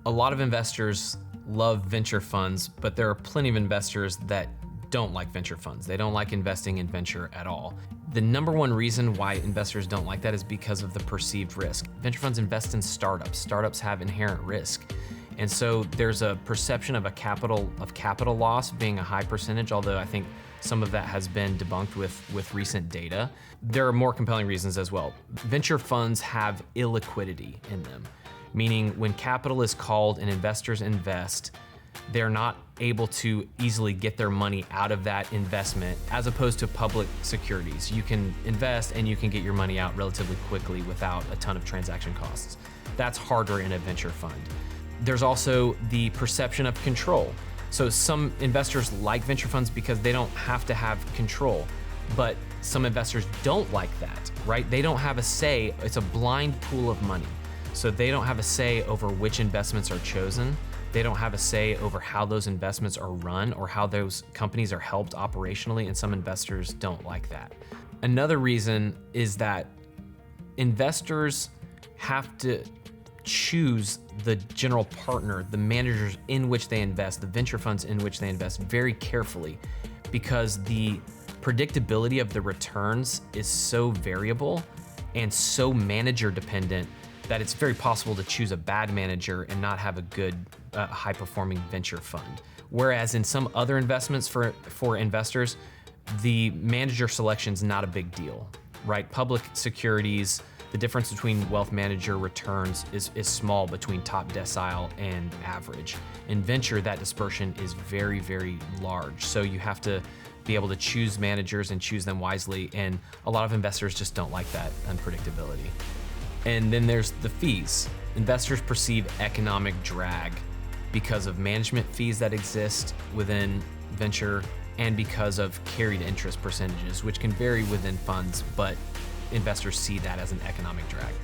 A lot of investors love venture funds, but there are plenty of investors that don't like venture funds. They don't like investing in venture at all. The number one reason why investors don't like that is because of the perceived risk. Venture funds invest in startups. Startups have inherent risk. And so there's a perception of capital loss being a high percentage, although I think some of that has been debunked with recent data. There are more compelling reasons as well. Venture funds have illiquidity in them, meaning when capital is called and investors invest, they're not able to easily get their money out of that investment, as opposed to public securities. You can invest and you can get your money out relatively quickly without a ton of transaction costs. That's harder in a venture fund. There's also the perception of control. So some investors like venture funds because they don't have to have control, but some investors don't like that, right? They don't have a say. It's a blind pool of money. So they don't have a say over which investments are chosen. They don't have a say over how those investments are run or how those companies are helped operationally, and some investors don't like that. Another reason is that investors have to choose the general partner, the managers in which they invest, the venture funds in which they invest very carefully, because the predictability of the returns is so variable and so manager dependent that it's very possible to choose a bad manager and not have a good, high-performing venture fund. Whereas in some other investments for investors, the manager selection is not a big deal, right? Public securities, the difference between wealth manager returns is small between top decile and average. In venture, that dispersion is very, very large. So you have to be able to choose managers and choose them wisely, and a lot of investors just don't like that unpredictability. And then there's the fees. Investors perceive economic drag because of management fees that exist within venture and because of carried interest percentages, which can vary within funds, but investors see that as an economic drag.